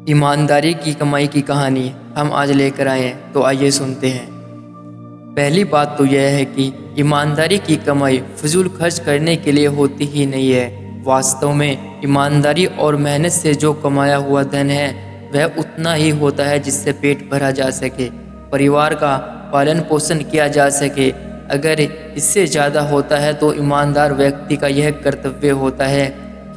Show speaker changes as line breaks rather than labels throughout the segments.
ईमानदारी की कमाई की कहानी हम आज लेकर आए हैं, तो आइए सुनते हैं। पहली बात तो यह है कि ईमानदारी की कमाई फजूल खर्च करने के लिए होती ही नहीं है। वास्तव में ईमानदारी और मेहनत से जो कमाया हुआ धन है वह उतना ही होता है जिससे पेट भरा जा सके, परिवार का पालन पोषण किया जा सके। अगर इससे ज़्यादा होता है तो ईमानदार व्यक्ति का यह कर्तव्य होता है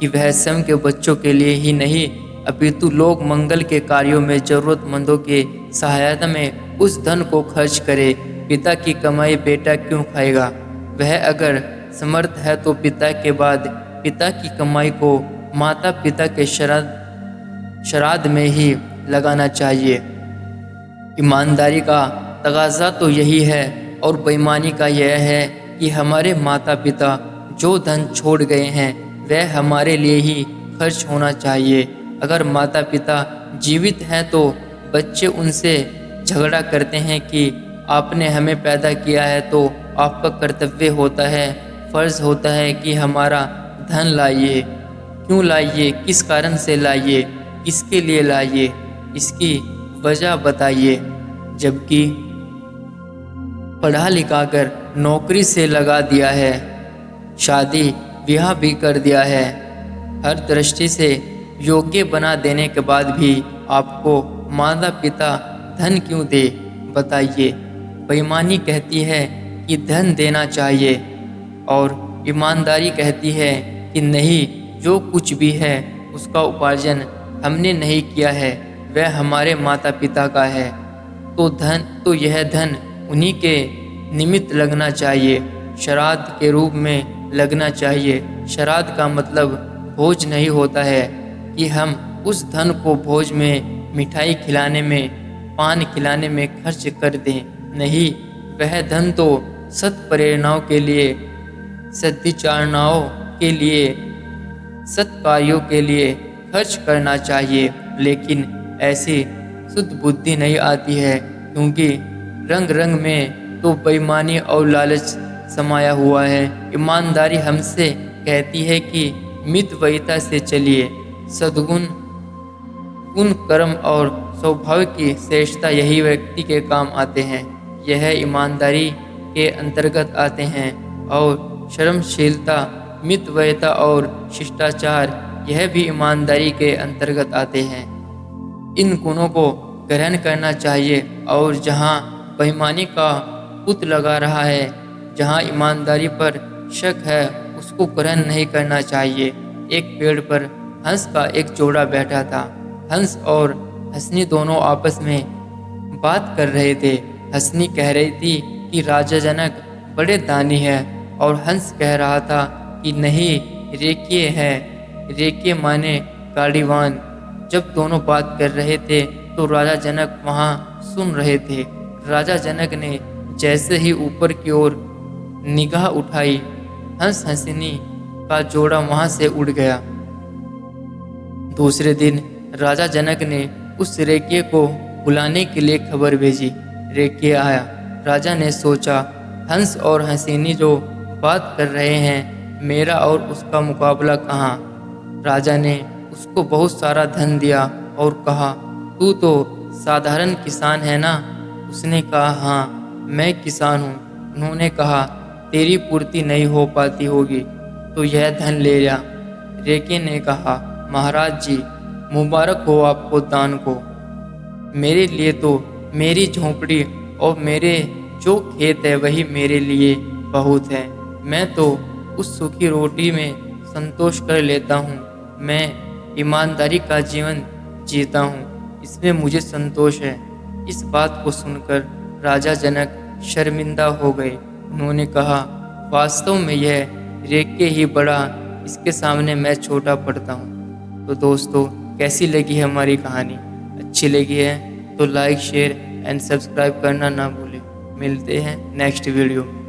कि वह स्वयं के बच्चों के लिए ही नहीं अपितु लोक मंगल के कार्यों में ज़रूरतमंदों के सहायता में उस धन को खर्च करे। पिता की कमाई बेटा क्यों खाएगा? वह अगर समर्थ है तो पिता के बाद पिता की कमाई को माता पिता के श्राद्ध में ही लगाना चाहिए। ईमानदारी का तकाज़ा तो यही है और बेईमानी का यह है कि हमारे माता पिता जो धन छोड़ गए हैं वह हमारे लिए ही खर्च होना चाहिए। अगर माता पिता जीवित हैं तो बच्चे उनसे झगड़ा करते हैं कि आपने हमें पैदा किया है तो आपका कर्तव्य होता है, फ़र्ज़ होता है कि हमारा धन लाइए। क्यों लाइए? किस कारण से लाइए? किसके लिए लाइए? इसकी वजह बताइए। जबकि पढ़ा लिखा कर नौकरी से लगा दिया है, शादी ब्याह भी कर दिया है, हर दृष्टि से योग्य बना देने के बाद भी आपको माता पिता धन क्यों दे? बताइए। बेईमानी कहती है कि धन देना चाहिए और ईमानदारी कहती है कि नहीं, जो कुछ भी है उसका उपार्जन हमने नहीं किया है, वह हमारे माता पिता का है। तो यह धन उन्हीं के निमित्त लगना चाहिए, श्राद्ध के रूप में लगना चाहिए। श्राद्ध का मतलब भोज नहीं होता है कि हम उस धन को भोज में मिठाई खिलाने में, पान खिलाने में खर्च कर दें। नहीं, वह धन तो सत्प्रेरणाओं के लिए, सद्विचारणाओं के लिए, सत्कार्यों के लिए खर्च करना चाहिए। लेकिन ऐसी शुद्ध बुद्धि नहीं आती है क्योंकि रंग रंग में तो बेईमानी और लालच समाया हुआ है। ईमानदारी हमसे कहती है कि मितव्ययिता से चलिए। सद्गुण, गुण, कर्म और स्वभाव की श्रेष्ठता यही व्यक्ति के काम आते हैं। यह ईमानदारी के अंतर्गत आते हैं और शर्मशीलता, मितव्ययिता और शिष्टाचार यह भी ईमानदारी के अंतर्गत आते हैं। इन गुणों को ग्रहण करना चाहिए और जहाँ बेईमानी का पुत लगा रहा है, जहाँ ईमानदारी पर शक है, उसको ग्रहण नहीं करना चाहिए। एक पेड़ पर हंस का एक जोड़ा बैठा था। हंस और हंसनी दोनों आपस में बात कर रहे थे। हंसनी कह रही थी कि राजा जनक बड़े दानी है और हंस कह रहा था कि नहीं, रेकिए है। रेकिए माने गाड़ीवान। जब दोनों बात कर रहे थे तो राजा जनक वहाँ सुन रहे थे। राजा जनक ने जैसे ही ऊपर की ओर निगाह उठाई, हंस हंसनी का जोड़ा वहाँ से उड़ गया। दूसरे दिन राजा जनक ने उस रेकिए को बुलाने के लिए खबर भेजी। रेकिए आया। राजा ने सोचा, हंस और हंसिनी जो बात कर रहे हैं, मेरा और उसका मुकाबला कहाँ। राजा ने उसको बहुत सारा धन दिया और कहा, तू तो साधारण किसान है ना? उसने कहा, हाँ, मैं किसान हूँ। उन्होंने कहा, तेरी पूर्ति नहीं हो पाती होगी तो यह धन ले जा। रेकिए ने कहा, महाराज जी, मुबारक हो आपको दान को। मेरे लिए तो मेरी झोंपड़ी और मेरे जो खेत है वही मेरे लिए बहुत है। मैं तो उस सूखी रोटी में संतोष कर लेता हूँ। मैं ईमानदारी का जीवन जीता हूँ, इसमें मुझे संतोष है। इस बात को सुनकर राजा जनक शर्मिंदा हो गए। उन्होंने कहा, वास्तव में यह रेकिए ही बड़ा, इसके सामने मैं छोटा पड़ता हूँ। तो दोस्तों, कैसी लगी है हमारी कहानी? अच्छी लगी है तो लाइक, शेयर एंड सब्सक्राइब करना ना भूलें। मिलते हैं नेक्स्ट वीडियो में।